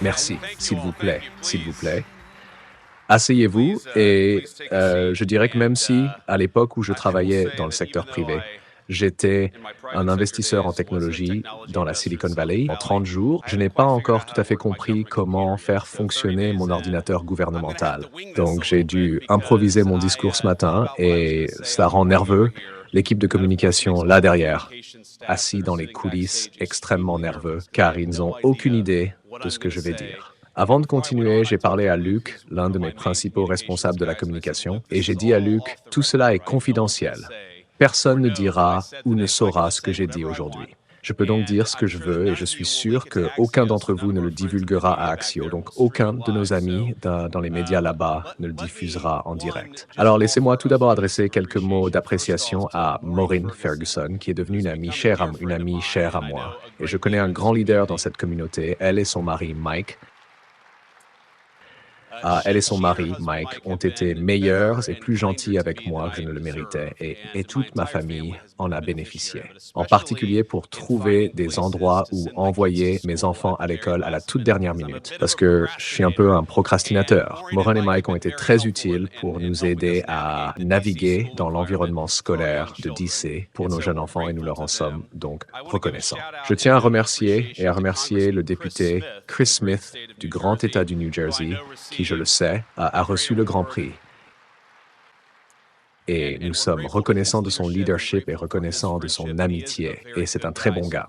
Merci, s'il vous plaît, s'il vous plaît. Asseyez-vous et je dirais que même si, à l'époque où je travaillais dans le secteur privé, j'étais un investisseur en technologie dans la Silicon Valley, en 30 jours, je n'ai pas encore tout à fait compris comment faire fonctionner mon ordinateur gouvernemental. Donc j'ai dû improviser mon discours ce matin et cela rend nerveux l'équipe de communication là derrière, assis dans les coulisses, extrêmement nerveux, car ils n'ont aucune idée de ce que je vais dire. Avant de continuer, j'ai parlé à Luc, l'un de mes principaux responsables de la communication, et j'ai dit à Luc, tout cela est confidentiel. Personne ne dira ou ne saura ce que j'ai dit aujourd'hui. Je peux donc dire ce que je veux et je suis sûr qu'aucun d'entre vous ne le divulguera à Axio. Donc aucun de nos amis dans les médias là-bas ne le diffusera en direct. Alors laissez-moi tout d'abord adresser quelques mots d'appréciation à Maureen Ferguson, qui est devenue une amie chère à moi. Et je connais un grand leader dans cette communauté. Elle et son mari, Mike, elle et son mari, Mike, ont été meilleurs et plus gentils avec moi que je ne le méritais, et toute ma famille en a bénéficié. En particulier pour trouver des endroits où envoyer mes enfants à l'école à la toute dernière minute, parce que je suis un peu un procrastinateur. Maureen et Mike ont été très utiles pour nous aider à naviguer dans l'environnement scolaire de DC pour nos jeunes enfants et nous leur en sommes donc reconnaissants. Je tiens à remercier le député Chris Smith du grand État du New Jersey, qui, je le sais, a reçu le Grand Prix. Et nous sommes reconnaissants de son leadership et reconnaissants de son amitié. Et c'est un très bon gars.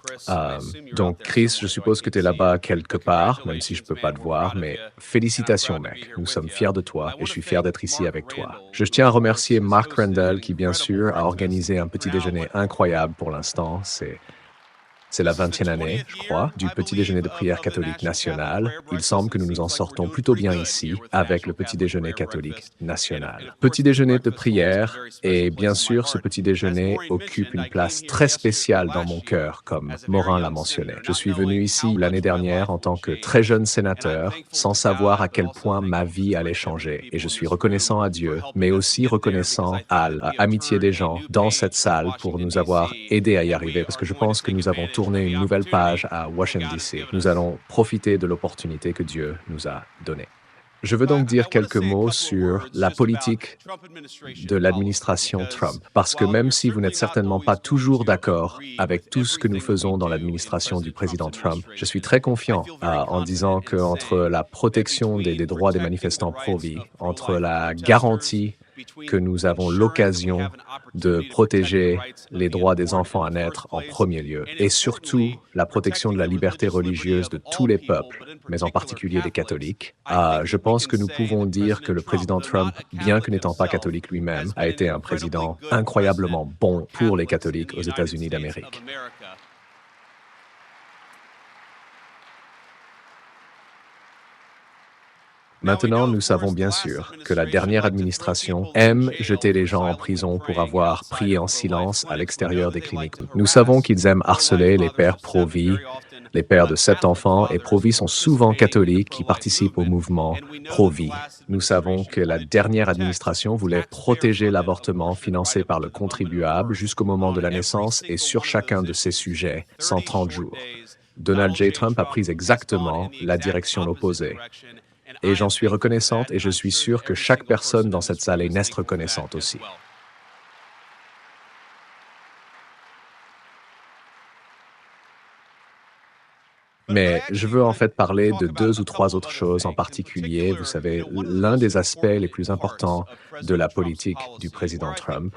Donc, Chris, je suppose que tu es là-bas quelque part, même si je ne peux pas te voir, mais félicitations, mec. Nous sommes fiers de toi et je suis fier d'être ici avec toi. Je tiens à remercier Mark Randall, qui, bien sûr, a organisé un petit déjeuner incroyable pour l'instant. C'est la 20e année, je crois, du petit déjeuner de prière catholique national. Il semble que nous nous en sortons plutôt bien ici avec le petit déjeuner catholique national. Petit déjeuner de prière, et bien sûr, ce petit déjeuner occupe une place très spéciale dans mon cœur, comme Morin l'a mentionné. Je suis venu ici l'année dernière en tant que très jeune sénateur, sans savoir à quel point ma vie allait changer. Et je suis reconnaissant à Dieu, mais aussi reconnaissant à l'amitié des gens dans cette salle pour nous avoir aidés à y arriver, parce que je pense que nous avons tourné une nouvelle page à Washington, D.C. Nous allons profiter de l'opportunité que Dieu nous a donnée. Je veux donc dire quelques mots sur la politique de l'administration Trump, parce que même si vous n'êtes certainement pas toujours d'accord avec tout ce que nous faisons dans l'administration du président Trump, je suis très confiant en disant qu'entre la protection des droits des manifestants pro-vie, entre la garantie que nous avons l'occasion de protéger les droits des enfants à naître en premier lieu, et surtout la protection de la liberté religieuse de tous les peuples, mais en particulier des catholiques. Je pense que nous pouvons dire que le président Trump, bien que n'étant pas catholique lui-même, a été un président incroyablement bon pour les catholiques aux États-Unis d'Amérique. Maintenant, nous savons bien sûr que la dernière administration aime jeter les gens en prison pour avoir prié en silence à l'extérieur des cliniques. Nous savons qu'ils aiment harceler les pères pro-vie, les pères de 7 enfants et pro-vie sont souvent catholiques qui participent au mouvement pro-vie. Nous savons que la dernière administration voulait protéger l'avortement financé par le contribuable jusqu'au moment de la naissance et sur chacun de ces sujets, 130 jours. Donald J. Trump a pris exactement la direction opposée. Et j'en suis reconnaissante et je suis sûr que chaque personne dans cette salle est reconnaissante aussi. Mais je veux en fait parler de 2 ou 3 autres choses en particulier. Vous savez, l'un des aspects les plus importants de la politique du président Trump,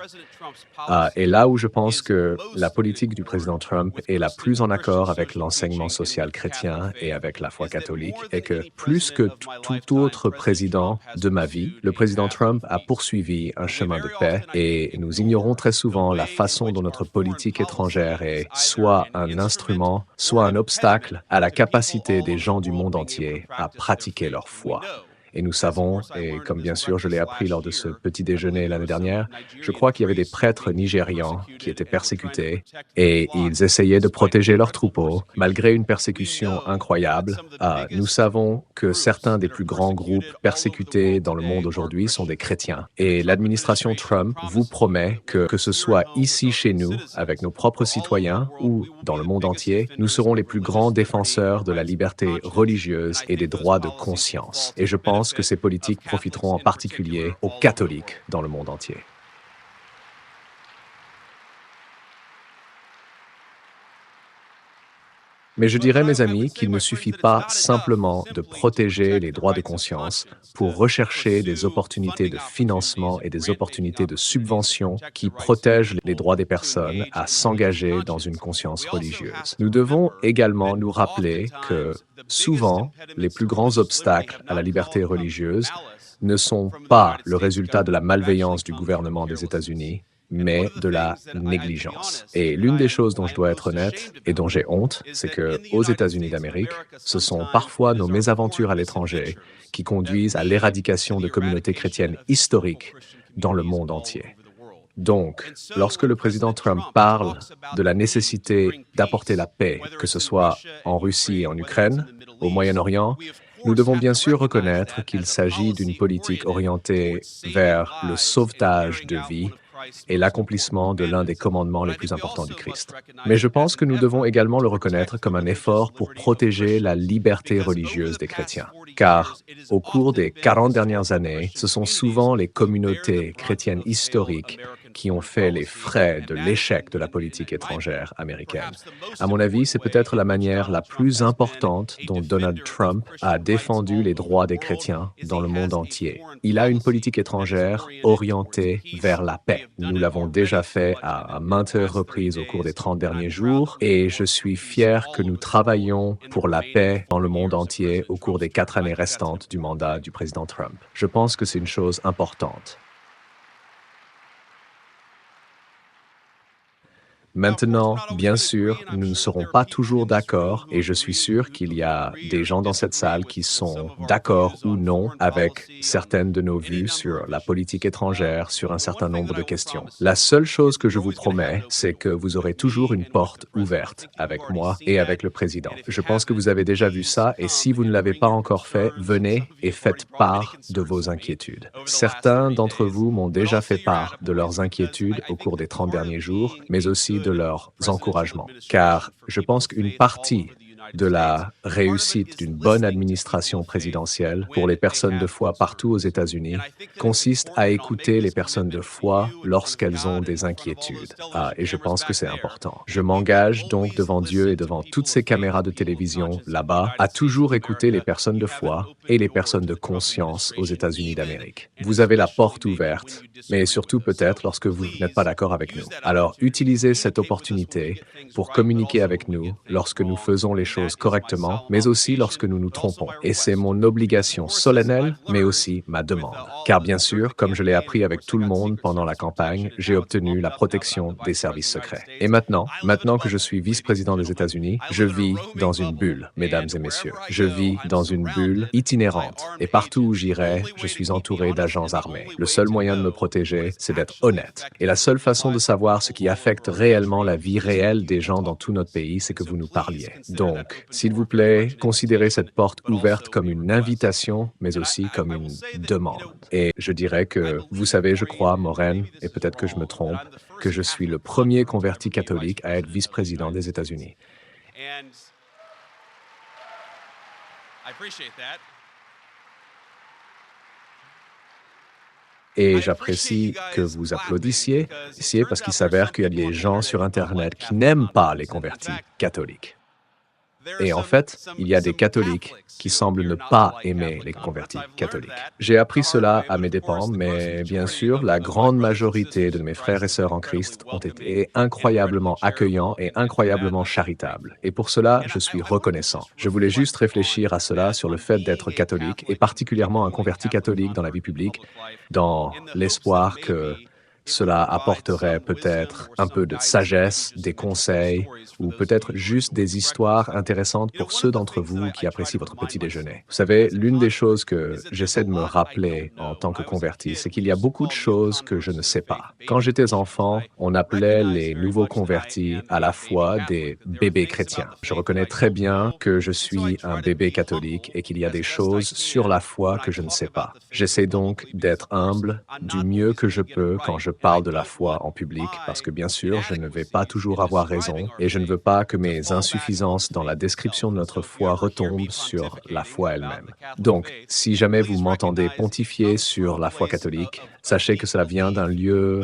et là où je pense que la politique du président Trump est la plus en accord avec l'enseignement social chrétien et avec la foi catholique, est que plus que tout autre président de ma vie, le président Trump a poursuivi un chemin de paix et nous ignorons très souvent la façon dont notre politique étrangère est soit un instrument, soit un obstacle à la capacité des gens du monde entier à pratiquer leur foi. Et nous savons, et comme bien sûr je l'ai appris lors de ce petit déjeuner l'année dernière, je crois qu'il y avait des prêtres nigérians qui étaient persécutés et ils essayaient de protéger leurs troupeaux malgré une persécution incroyable. Nous savons que certains des plus grands groupes persécutés dans le monde aujourd'hui sont des chrétiens. Et l'administration Trump vous promet que ce soit ici chez nous, avec nos propres citoyens ou dans le monde entier, nous serons les plus grands défenseurs de la liberté religieuse et des droits de conscience. Et je pense que ces politiques profiteront en particulier aux catholiques dans le monde entier. Mais je dirais, mes amis, qu'il ne suffit pas simplement de protéger les droits de conscience pour rechercher des opportunités de financement et des opportunités de subvention qui protègent les droits des personnes à s'engager dans une conscience religieuse. Nous devons également nous rappeler que souvent, les plus grands obstacles à la liberté religieuse ne sont pas le résultat de la malveillance du gouvernement des États-Unis, mais de la négligence. Et l'une des choses dont je dois être honnête et dont j'ai honte, c'est que aux États-Unis d'Amérique, ce sont parfois nos mésaventures à l'étranger qui conduisent à l'éradication de communautés chrétiennes historiques dans le monde entier. Donc, lorsque le président Trump parle de la nécessité d'apporter la paix, que ce soit en Russie et en Ukraine, au Moyen-Orient, nous devons bien sûr reconnaître qu'il s'agit d'une politique orientée vers le sauvetage de vies et l'accomplissement de l'un des commandements les plus importants du Christ. Mais je pense que nous devons également le reconnaître comme un effort pour protéger la liberté religieuse des chrétiens. Car au cours des 40 dernières années, ce sont souvent les communautés chrétiennes historiques qui ont fait les frais de l'échec de la politique étrangère américaine. À mon avis, c'est peut-être la manière la plus importante dont Donald Trump a défendu les droits des chrétiens dans le monde entier. Il a une politique étrangère orientée vers la paix. Nous l'avons déjà fait à maintes reprises au cours des 30 derniers jours et je suis fier que nous travaillons pour la paix dans le monde entier au cours des 4 années restantes du mandat du président Trump. Je pense que c'est une chose importante. Maintenant, bien sûr, nous ne serons pas toujours d'accord et je suis sûr qu'il y a des gens dans cette salle qui sont d'accord ou non avec certaines de nos vues sur la politique étrangère, sur un certain nombre de questions. La seule chose que je vous promets, c'est que vous aurez toujours une porte ouverte avec moi et avec le président. Je pense que vous avez déjà vu ça et si vous ne l'avez pas encore fait, venez et faites part de vos inquiétudes. Certains d'entre vous m'ont déjà fait part de leurs inquiétudes au cours des 30 derniers jours, mais aussi de leurs encouragements. Car je pense qu'une partie de la réussite d'une bonne administration présidentielle pour les personnes de foi partout aux États-Unis consiste à écouter les personnes de foi lorsqu'elles ont des inquiétudes. Et je pense que c'est important. Je m'engage donc devant Dieu et devant toutes ces caméras de télévision là-bas à toujours écouter les personnes de foi et les personnes de conscience aux États-Unis d'Amérique. Vous avez la porte ouverte, mais surtout peut-être lorsque vous n'êtes pas d'accord avec nous. Alors, utilisez cette opportunité pour communiquer avec nous lorsque nous faisons les choses correctement, mais aussi lorsque nous nous trompons. Et c'est mon obligation solennelle, mais aussi ma demande. Car bien sûr, comme je l'ai appris avec tout le monde pendant la campagne, j'ai obtenu la protection des services secrets. Et maintenant que je suis vice-président des États-Unis, je vis dans une bulle, mesdames et messieurs. Je vis dans une bulle itinérante. Et partout où j'irai, je suis entouré d'agents armés. Le seul moyen de me protéger, c'est d'être honnête. Et la seule façon de savoir ce qui affecte réellement la vie réelle des gens dans tout notre pays, c'est que vous nous parliez. Donc, s'il vous plaît, considérez cette porte ouverte comme une invitation, mais aussi comme une demande. Et je dirais que, vous savez, je crois, Maureen, et peut-être que je me trompe, que je suis le premier converti catholique à être vice-président des États-Unis. Et j'apprécie que vous applaudissiez, parce qu'il s'avère qu'il y a des gens sur Internet qui n'aiment pas les convertis catholiques. Et en fait, il y a des catholiques qui semblent ne pas aimer les convertis catholiques. J'ai appris cela à mes dépens, mais bien sûr, la grande majorité de mes frères et sœurs en Christ ont été incroyablement accueillants et incroyablement charitables. Et pour cela, je suis reconnaissant. Je voulais juste réfléchir à cela sur le fait d'être catholique, et particulièrement un converti catholique dans la vie publique, dans l'espoir que Cela apporterait peut-être un peu de sagesse, des conseils, ou peut-être juste des histoires intéressantes pour ceux d'entre vous qui apprécient votre petit déjeuner. Vous savez, l'une des choses que j'essaie de me rappeler en tant que converti, c'est qu'il y a beaucoup de choses que je ne sais pas. Quand j'étais enfant, on appelait les nouveaux convertis à la fois des bébés chrétiens. Je reconnais très bien que je suis un bébé catholique et qu'il y a des choses sur la foi que je ne sais pas. J'essaie donc d'être humble du mieux que je peux quand je parle de la foi en public, parce que bien sûr, je ne vais pas toujours avoir raison et je ne veux pas que mes insuffisances dans la description de notre foi retombent sur la foi elle-même. Donc, si jamais vous m'entendez pontifier sur la foi catholique, sachez que cela vient d'un lieu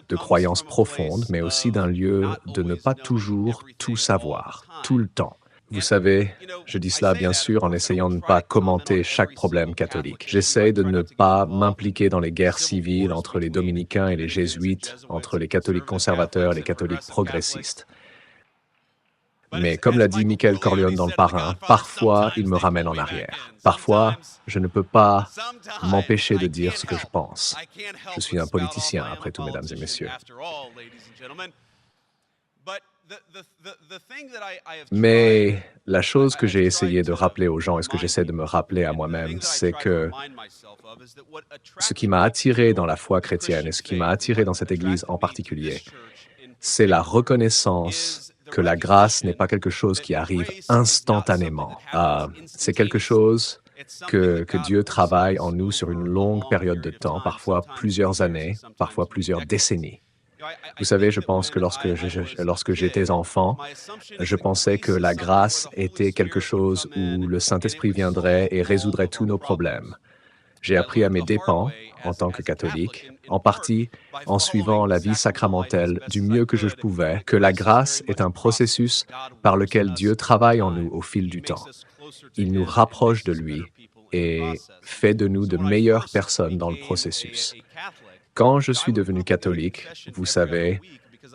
de croyance profonde, mais aussi d'un lieu de ne pas toujours tout savoir, tout le temps. Vous savez, je dis cela bien sûr en essayant de ne pas commenter chaque problème catholique. J'essaie de ne pas m'impliquer dans les guerres civiles entre les dominicains et les jésuites, entre les catholiques conservateurs et les catholiques progressistes. Mais comme l'a dit Michael Corleone dans Le Parrain, parfois il me ramène en arrière. Parfois, je ne peux pas m'empêcher de dire ce que je pense. Je suis un politicien, après tout, mesdames et messieurs. Mais la chose que j'ai essayé de rappeler aux gens et ce que j'essaie de me rappeler à moi-même, c'est que ce qui m'a attiré dans la foi chrétienne et ce qui m'a attiré dans cette Église en particulier, c'est la reconnaissance que la grâce n'est pas quelque chose qui arrive instantanément. C'est quelque chose que Dieu travaille en nous sur une longue période de temps, parfois plusieurs années, parfois plusieurs décennies. Vous savez, je pense que lorsque j'étais enfant, je pensais que la grâce était quelque chose où le Saint-Esprit viendrait et résoudrait tous nos problèmes. J'ai appris à mes dépens, en tant que catholique, en partie en suivant la vie sacramentelle du mieux que je pouvais, que la grâce est un processus par lequel Dieu travaille en nous au fil du temps. Il nous rapproche de lui et fait de nous de meilleures personnes dans le processus. Quand je suis devenu catholique, vous savez,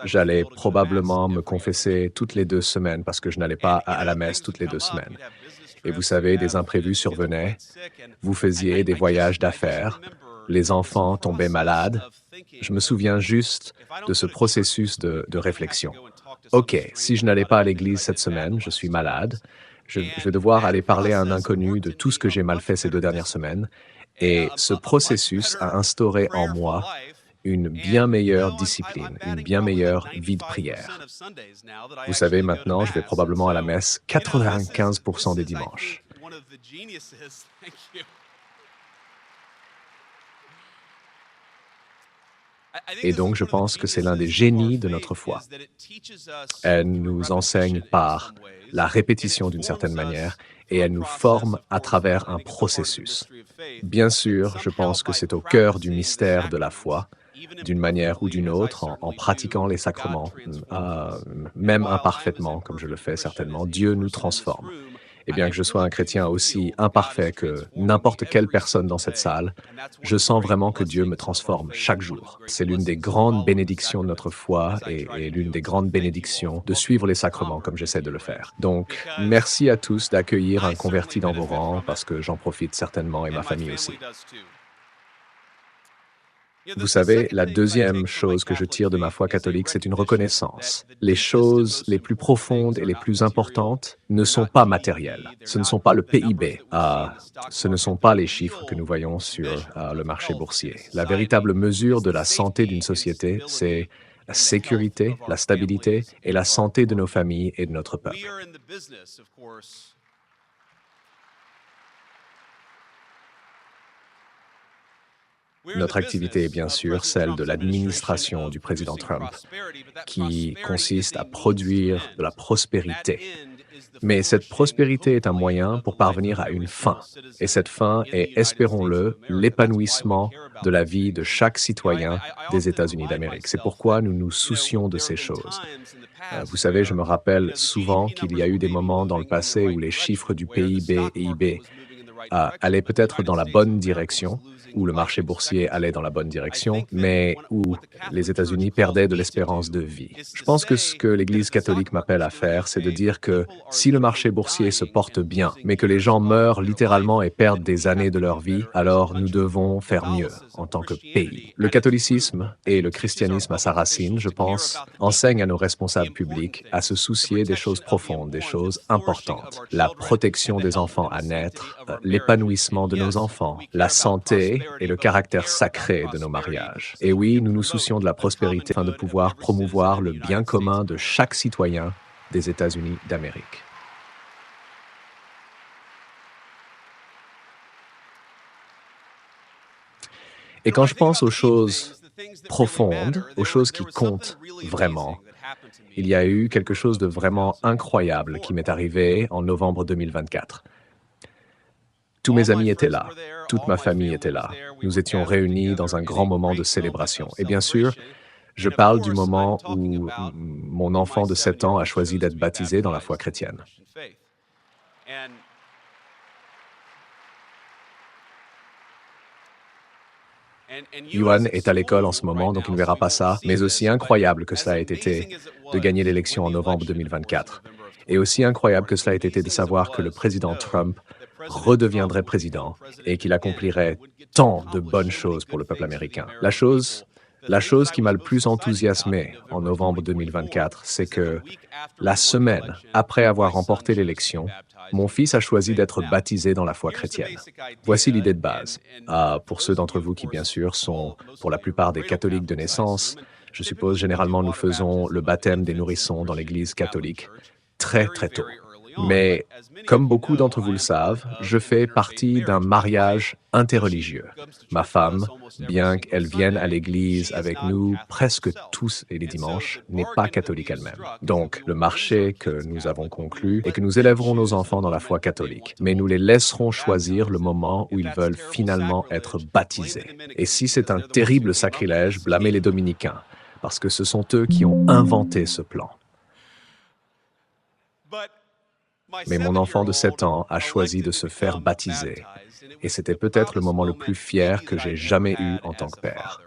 j'allais probablement me confesser toutes les 2 semaines parce que je n'allais pas à la messe toutes les 2 semaines. Et vous savez, des imprévus survenaient, vous faisiez des voyages d'affaires, les enfants tombaient malades. Je me souviens juste de ce processus de réflexion. OK, si je n'allais pas à l'église cette semaine, je suis malade, je vais devoir aller parler à un inconnu de tout ce que j'ai mal fait ces 2 dernières semaines. Et ce processus a instauré en moi une bien meilleure discipline, une bien meilleure vie de prière. Vous savez, maintenant, je vais probablement à la messe 95% des dimanches. Et donc, je pense que c'est l'un des génies de notre foi. Elle nous enseigne par la répétition d'une certaine manière et elle nous forme à travers un processus. Bien sûr, je pense que c'est au cœur du mystère de la foi, d'une manière ou d'une autre, en pratiquant les sacrements, même imparfaitement, comme je le fais certainement, Dieu nous transforme. Et bien que je sois un chrétien aussi imparfait que n'importe quelle personne dans cette salle, je sens vraiment que Dieu me transforme chaque jour. C'est l'une des grandes bénédictions de notre foi et l'une des grandes bénédictions de suivre les sacrements comme j'essaie de le faire. Donc, merci à tous d'accueillir un converti dans vos rangs parce que j'en profite certainement et ma famille aussi. Vous savez, la deuxième chose que je tire de ma foi catholique, c'est une reconnaissance. Les choses les plus profondes et les plus importantes ne sont pas matérielles. Ce ne sont pas le PIB. Ce ne sont pas les chiffres que nous voyons sur le marché boursier. La véritable mesure de la santé d'une société, c'est la sécurité, la stabilité et la santé de nos familles et de notre peuple. Notre activité est bien sûr celle de l'administration du président Trump, qui consiste à produire de la prospérité. Mais cette prospérité est un moyen pour parvenir à une fin. Et cette fin est, espérons-le, l'épanouissement de la vie de chaque citoyen des États-Unis d'Amérique. C'est pourquoi nous nous soucions de ces choses. Vous savez, je me rappelle souvent qu'il y a eu des moments dans le passé où les chiffres du PIB et IB allait peut-être dans la bonne direction, où le marché boursier allait dans la bonne direction, mais où les États-Unis perdaient de l'espérance de vie. Je pense que ce que l'Église catholique m'appelle à faire, c'est de dire que si le marché boursier se porte bien, mais que les gens meurent littéralement et perdent des années de leur vie, alors nous devons faire mieux en tant que pays. Le catholicisme et le christianisme à sa racine, je pense, enseignent à nos responsables publics à se soucier des choses profondes, des choses importantes. La protection des enfants à naître, l'épanouissement de nos enfants, la santé et le caractère sacré de nos mariages. Et oui, nous nous soucions de la prospérité afin de pouvoir promouvoir le bien commun de chaque citoyen des États-Unis d'Amérique. Et quand je pense aux choses profondes, aux choses qui comptent vraiment, il y a eu quelque chose de vraiment incroyable qui m'est arrivé en novembre 2024. Tous mes amis étaient là, toute ma famille était là. Nous étions réunis dans un grand moment de célébration. Et bien sûr, je parle du moment où mon enfant de 7 ans a choisi d'être baptisé dans la foi chrétienne. Yuan est à l'école en ce moment, donc il ne verra pas ça, mais aussi incroyable que cela ait été de gagner l'élection en novembre 2024. Et aussi incroyable que cela ait été de savoir que le président Trump redeviendrait président et qu'il accomplirait tant de bonnes choses pour le peuple américain. La chose qui m'a le plus enthousiasmé en novembre 2024, c'est que la semaine après avoir remporté l'élection, mon fils a choisi d'être baptisé dans la foi chrétienne. Voici l'idée de base. Pour ceux d'entre vous qui, bien sûr, sont pour la plupart des catholiques de naissance, je suppose généralement nous faisons le baptême des nourrissons dans l'Église catholique très très tôt. Mais comme beaucoup d'entre vous le savent, je fais partie d'un mariage interreligieux. Ma femme, bien qu'elle vienne à l'église avec nous presque tous les dimanches, n'est pas catholique elle-même. Donc, le marché que nous avons conclu est que nous élèverons nos enfants dans la foi catholique, mais nous les laisserons choisir le moment où ils veulent finalement être baptisés. Et si c'est un terrible sacrilège, blâmez les dominicains, parce que ce sont eux qui ont inventé ce plan. Mais mon enfant de 7 ans a choisi de se faire baptiser, et c'était peut-être le moment le plus fier que j'ai jamais eu en tant que père.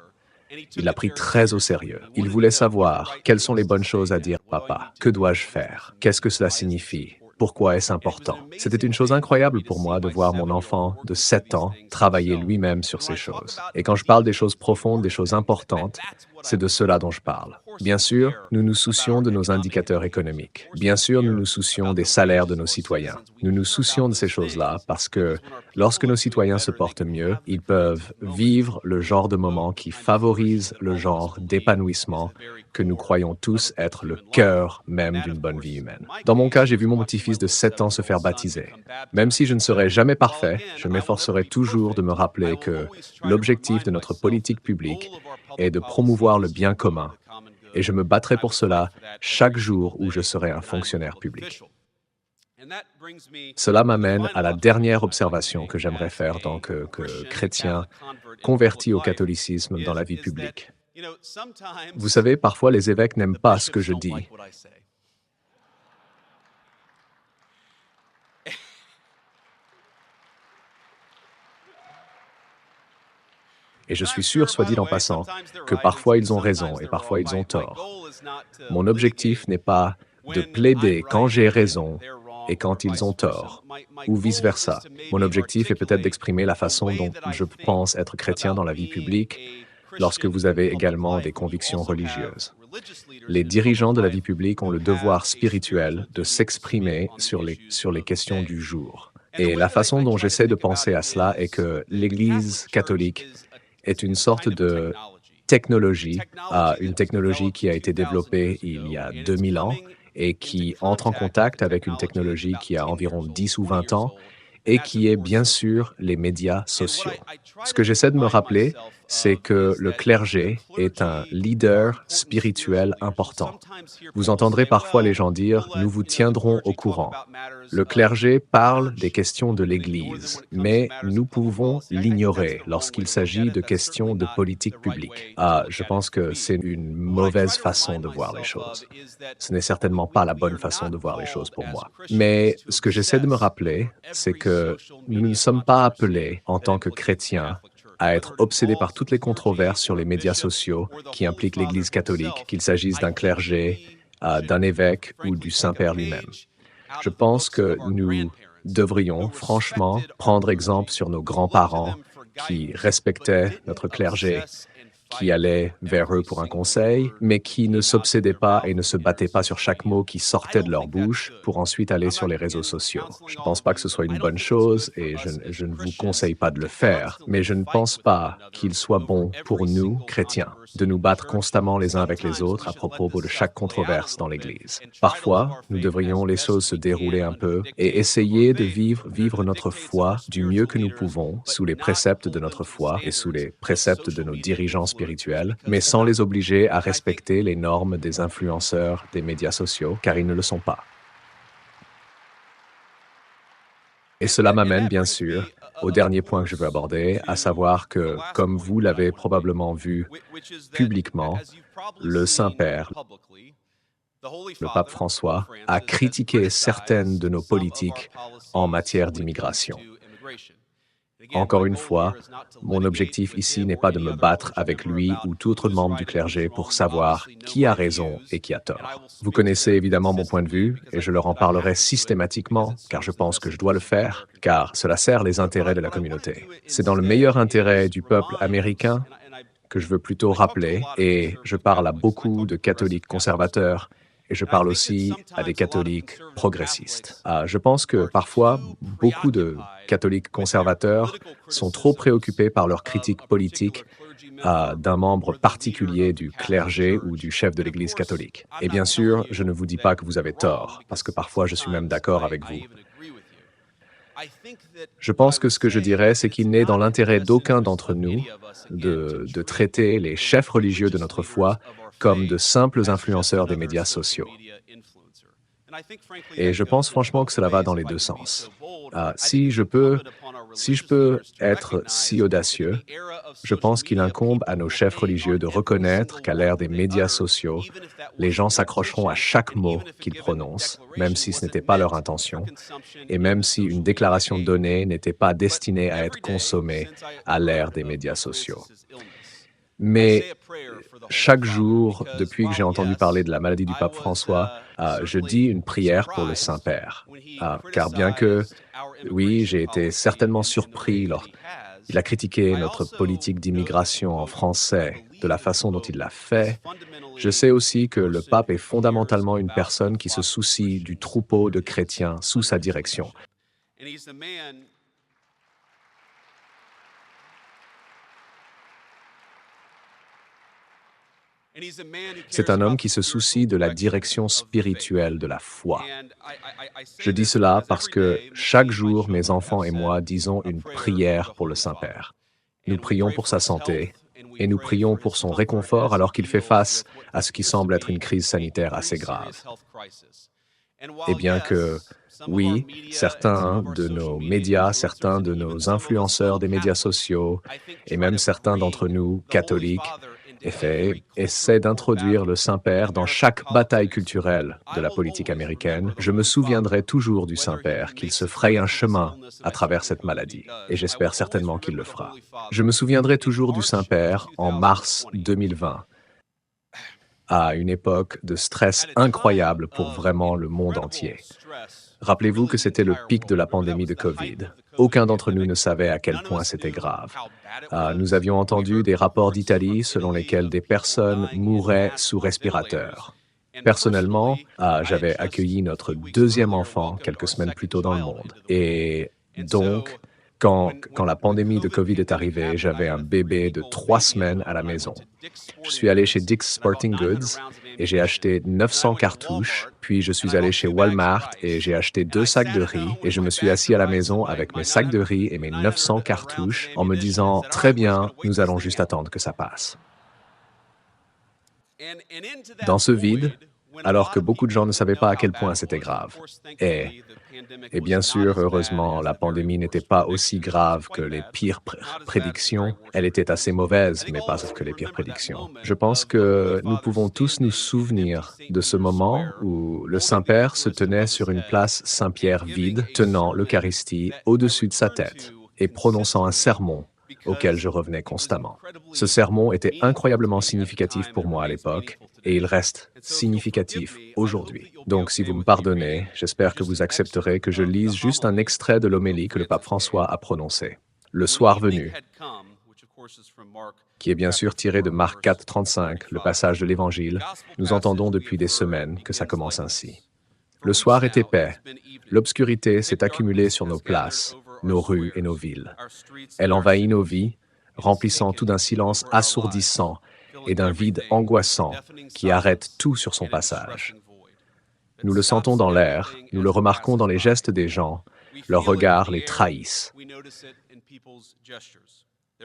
Il l'a pris très au sérieux. Il voulait savoir quelles sont les bonnes choses à dire papa, que dois-je faire, qu'est-ce que cela signifie, pourquoi est-ce important. C'était une chose incroyable pour moi de voir mon enfant de 7 ans travailler lui-même sur ces choses. Et quand je parle des choses profondes, des choses importantes, c'est de cela dont je parle. Bien sûr, nous nous soucions de nos indicateurs économiques. Bien sûr, nous nous soucions des salaires de nos citoyens. Nous nous soucions de ces choses-là parce que lorsque nos citoyens se portent mieux, ils peuvent vivre le genre de moment qui favorise le genre d'épanouissement que nous croyons tous être le cœur même d'une bonne vie humaine. Dans mon cas, j'ai vu mon petit-fils de 7 ans se faire baptiser. Même si je ne serai jamais parfait, je m'efforcerai toujours de me rappeler que l'objectif de notre politique publique est de promouvoir le bien commun, et je me battrai pour cela chaque jour où je serai un fonctionnaire public. Cela m'amène à la dernière observation que j'aimerais faire en tant que chrétien converti au catholicisme dans la vie publique. Vous savez, parfois les évêques n'aiment pas ce que je dis. Et je suis sûr, soit dit en passant, que parfois ils ont raison et parfois ils ont tort. Mon objectif n'est pas de plaider quand j'ai raison et quand ils ont tort, ou vice-versa. Mon objectif est peut-être d'exprimer la façon dont je pense être chrétien dans la vie publique lorsque vous avez également des convictions religieuses. Les dirigeants de la vie publique ont le devoir spirituel de s'exprimer sur les questions du jour. Et la façon dont j'essaie de penser à cela est que l'Église catholique est une sorte de technologie, une technologie qui a été développée il y a 2000 ans et qui entre en contact avec une technologie qui a environ 10 ou 20 ans et qui est bien sûr les médias sociaux. Ce que j'essaie de me rappeler, c'est que le clergé est un leader spirituel important. Vous entendrez parfois les gens dire « nous vous tiendrons au courant ». Le clergé parle des questions de l'Église, mais nous pouvons l'ignorer lorsqu'il s'agit de questions de politique publique. Je pense que c'est une mauvaise façon de voir les choses. Ce n'est certainement pas la bonne façon de voir les choses pour moi. Mais ce que j'essaie de me rappeler, c'est que nous ne sommes pas appelés, en tant que chrétiens, à être obsédés par toutes les controverses sur les médias sociaux qui impliquent l'Église catholique, qu'il s'agisse d'un clergé, d'un évêque ou du Saint-Père lui-même. Je pense que nous devrions franchement prendre exemple sur nos grands-parents qui respectaient notre clergé, qui allaient vers eux pour un conseil, mais qui ne s'obsédaient pas et ne se battaient pas sur chaque mot qui sortait de leur bouche pour ensuite aller sur les réseaux sociaux. Je ne pense pas que ce soit une bonne chose et je ne vous conseille pas de le faire, mais je ne pense pas qu'il soit bon pour nous, chrétiens, de nous battre constamment les uns avec les autres à propos de chaque controverse dans l'Église. Parfois, nous devrions les choses se dérouler un peu et essayer de vivre notre foi du mieux que nous pouvons sous les préceptes de notre foi et sous les préceptes de nos dirigeants spirituels, mais sans les obliger à respecter les normes des influenceurs des médias sociaux, car ils ne le sont pas. Et cela m'amène, bien sûr, au dernier point que je veux aborder, à savoir que, comme vous l'avez probablement vu publiquement, le Saint-Père, le pape François, a critiqué certaines de nos politiques en matière d'immigration. Encore une fois, mon objectif ici n'est pas de me battre avec lui ou tout autre membre du clergé pour savoir qui a raison et qui a tort. Vous connaissez évidemment mon point de vue et je leur en parlerai systématiquement car je pense que je dois le faire, car cela sert les intérêts de la communauté. C'est dans le meilleur intérêt du peuple américain que je veux plutôt rappeler, et je parle à beaucoup de catholiques conservateurs et je parle aussi à des catholiques progressistes. Je pense que parfois, beaucoup de catholiques conservateurs sont trop préoccupés par leur critique politique d'un membre particulier du clergé ou du chef de l'Église catholique. Et bien sûr, je ne vous dis pas que vous avez tort, parce que parfois je suis même d'accord avec vous. Je pense que ce que je dirais, c'est qu'il n'est dans l'intérêt d'aucun d'entre nous de traiter les chefs religieux de notre foi comme de simples influenceurs des médias sociaux. Et je pense franchement que cela va dans les deux sens. Si je peux être si audacieux, je pense qu'il incombe à nos chefs religieux de reconnaître qu'à l'ère des médias sociaux, les gens s'accrocheront à chaque mot qu'ils prononcent, même si ce n'était pas leur intention, et même si une déclaration donnée n'était pas destinée à être consommée à l'ère des médias sociaux. Mais chaque jour, depuis que j'ai entendu parler de la maladie du pape François, je dis une prière pour le Saint-Père. Car bien que, oui, j'ai été certainement surpris lorsqu'il a critiqué notre politique d'immigration en français de la façon dont il l'a fait, je sais aussi que le pape est fondamentalement une personne qui se soucie du troupeau de chrétiens sous sa direction. C'est un homme qui se soucie de la direction spirituelle de la foi. Je dis cela parce que chaque jour, mes enfants et moi disons une prière pour le Saint-Père. Nous prions pour sa santé et nous prions pour son réconfort alors qu'il fait face à ce qui semble être une crise sanitaire assez grave. Et bien que, oui, certains de nos médias, certains de nos influenceurs des médias sociaux et même certains d'entre nous, catholiques, essaie d'introduire le Saint-Père dans chaque bataille culturelle de la politique américaine, je me souviendrai toujours du Saint-Père, qu'il se fraye un chemin à travers cette maladie, et j'espère certainement qu'il le fera. Je me souviendrai toujours du Saint-Père en mars 2020, à une époque de stress incroyable pour vraiment le monde entier. Rappelez-vous que c'était le pic de la pandémie de COVID. Aucun d'entre nous ne savait à quel point c'était grave. Nous avions entendu des rapports d'Italie selon lesquels des personnes mouraient sous respirateur. Personnellement, j'avais accueilli notre deuxième enfant quelques semaines plus tôt dans le monde. Et donc, Quand la pandémie de Covid est arrivée, j'avais un bébé de 3 semaines à la maison. Je suis allé chez Dick's Sporting Goods et j'ai acheté 900 cartouches, puis je suis allé chez Walmart et j'ai acheté 2 sacs de riz et je me suis assis à la maison avec mes sacs de riz et mes 900 cartouches en me disant: «Très bien, nous allons juste attendre que ça passe». Dans ce vide, alors que beaucoup de gens ne savaient pas à quel point c'était grave. Et, et bien sûr, heureusement, la pandémie n'était pas aussi grave que les pires prédictions. Elle était assez mauvaise, mais pas que les pires prédictions. Je pense que nous pouvons tous nous souvenir de ce moment où le Saint-Père se tenait sur une place Saint-Pierre vide, tenant l'Eucharistie au-dessus de sa tête et prononçant un sermon auquel je revenais constamment. Ce sermon était incroyablement significatif pour moi à l'époque, et il reste significatif aujourd'hui. Donc, si vous me pardonnez, j'espère que vous accepterez que je lise juste un extrait de l'homélie que le pape François a prononcé. Le soir venu, qui est bien sûr tiré de Marc 4, 35, le passage de l'Évangile, nous entendons depuis des semaines que ça commence ainsi. Le soir est épais, l'obscurité s'est accumulée sur nos places, nos rues et nos villes. Elle envahit nos vies, remplissant tout d'un silence assourdissant et d'un vide angoissant qui arrête tout sur son passage. Nous le sentons dans l'air, nous le remarquons dans les gestes des gens, leurs regards les trahissent.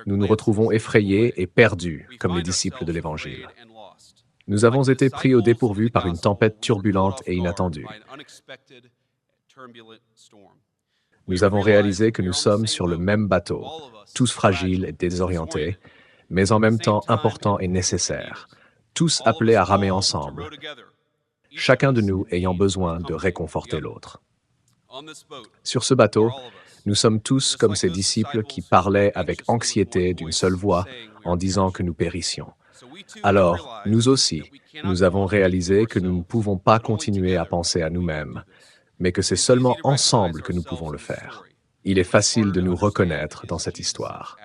Nous nous retrouvons effrayés et perdus, comme les disciples de l'Évangile. Nous avons été pris au dépourvu par une tempête turbulente et inattendue. Nous avons réalisé que nous sommes sur le même bateau, tous fragiles et désorientés, mais en même temps importants et nécessaires, tous appelés à ramer ensemble, chacun de nous ayant besoin de réconforter l'autre. Sur ce bateau, nous sommes tous comme ces disciples qui parlaient avec anxiété d'une seule voix en disant que nous périssions. Alors, nous aussi, nous avons réalisé que nous ne pouvons pas continuer à penser à nous-mêmes, mais que c'est seulement ensemble que nous pouvons le faire. Il est facile de nous reconnaître dans cette histoire.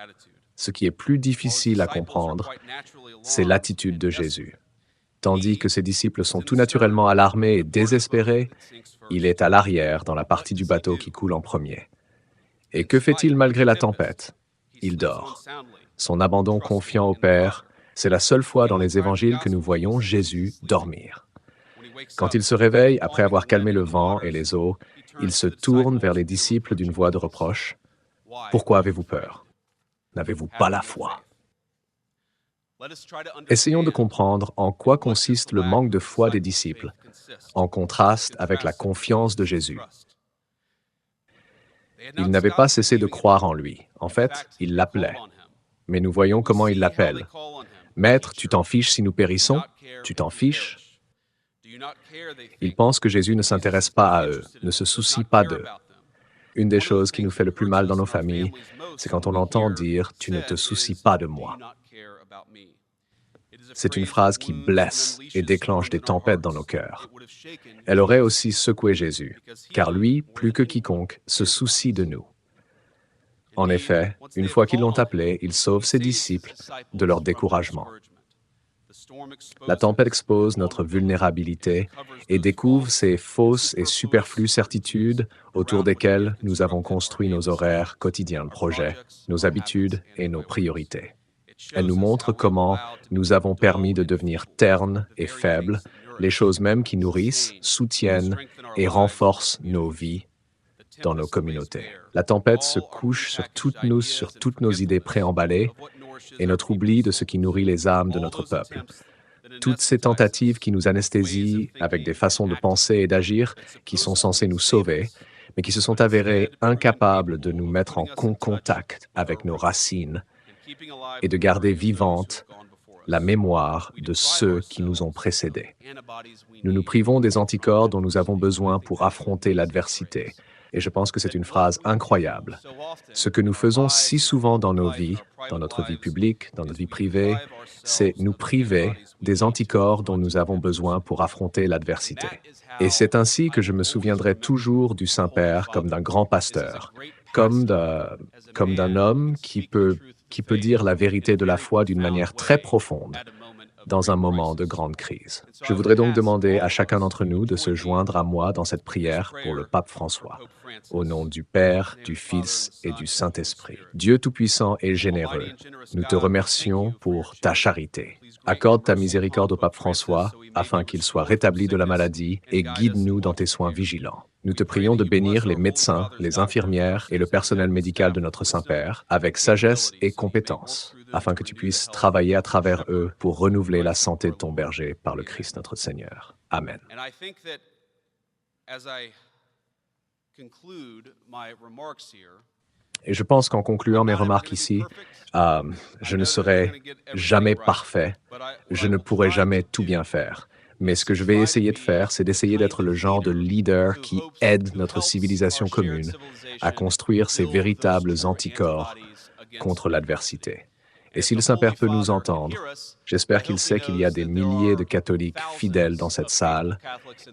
Ce qui est plus difficile à comprendre, c'est l'attitude de Jésus. Tandis que ses disciples sont tout naturellement alarmés et désespérés, il est à l'arrière dans la partie du bateau qui coule en premier. Et que fait-il malgré la tempête? Il dort. Son abandon confiant au Père, c'est la seule fois dans les évangiles que nous voyons Jésus dormir. Quand il se réveille, après avoir calmé le vent et les eaux, il se tourne vers les disciples d'une voix de reproche. « Pourquoi avez-vous peur? N'avez-vous pas la foi ?» Essayons de comprendre en quoi consiste le manque de foi des disciples, en contraste avec la confiance de Jésus. Ils n'avaient pas cessé de croire en lui. En fait, ils l'appelaient. Mais nous voyons comment ils l'appellent. « Maître, tu t'en fiches si nous périssons? Tu t'en fiches ?» Ils pensent que Jésus ne s'intéresse pas à eux, ne se soucie pas d'eux. Une des choses qui nous fait le plus mal dans nos familles, c'est quand on entend dire « tu ne te soucies pas de moi ». C'est une phrase qui blesse et déclenche des tempêtes dans nos cœurs. Elle aurait aussi secoué Jésus, car lui, plus que quiconque, se soucie de nous. En effet, une fois qu'ils l'ont appelé, il sauve ses disciples de leur découragement. La tempête expose notre vulnérabilité et découvre ces fausses et superflues certitudes autour desquelles nous avons construit nos horaires quotidiens de projet, nos habitudes et nos priorités. Elle nous montre comment nous avons permis de devenir ternes et faibles, les choses mêmes qui nourrissent, soutiennent et renforcent nos vies dans nos communautés. La tempête se couche sur toutes nos idées préemballées et notre oubli de ce qui nourrit les âmes de notre peuple. Toutes ces tentatives qui nous anesthésient avec des façons de penser et d'agir qui sont censées nous sauver, mais qui se sont avérées incapables de nous mettre en contact avec nos racines et de garder vivante la mémoire de ceux qui nous ont précédés. Nous nous privons des anticorps dont nous avons besoin pour affronter l'adversité. Et je pense que c'est une phrase incroyable. Ce que nous faisons si souvent dans nos vies, dans notre vie publique, dans notre vie privée, c'est nous priver des anticorps dont nous avons besoin pour affronter l'adversité. Et c'est ainsi que je me souviendrai toujours du Saint-Père comme d'un grand pasteur, comme d'un homme qui peut dire la vérité de la foi d'une manière très profonde, dans un moment de grande crise. Je voudrais donc demander à chacun d'entre nous de se joindre à moi dans cette prière pour le pape François. Au nom du Père, du Fils et du Saint-Esprit. Dieu Tout-Puissant et généreux, nous te remercions pour ta charité. Accorde ta miséricorde au pape François afin qu'il soit rétabli de la maladie et guide-nous dans tes soins vigilants. Nous te prions de bénir les médecins, les infirmières et le personnel médical de notre Saint-Père avec sagesse et compétence, afin que tu puisses travailler à travers eux pour renouveler la santé de ton berger par le Christ notre Seigneur. Amen. Et je pense qu'en concluant mes remarques ici, je ne serai jamais parfait, je ne pourrai jamais tout bien faire. Mais ce que je vais essayer de faire, c'est d'essayer d'être le genre de leader qui aide notre civilisation commune à construire ses véritables anticorps contre l'adversité. Et si le Saint-Père peut nous entendre, j'espère qu'il sait qu'il y a des milliers de catholiques fidèles dans cette salle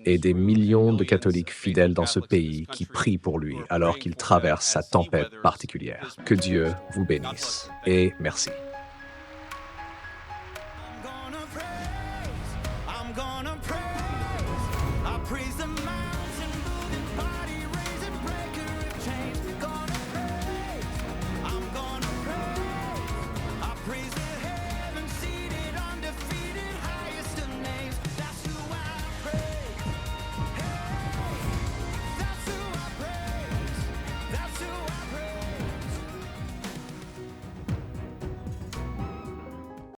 et des millions de catholiques fidèles dans ce pays qui prient pour lui alors qu'il traverse sa tempête particulière. Que Dieu vous bénisse et merci.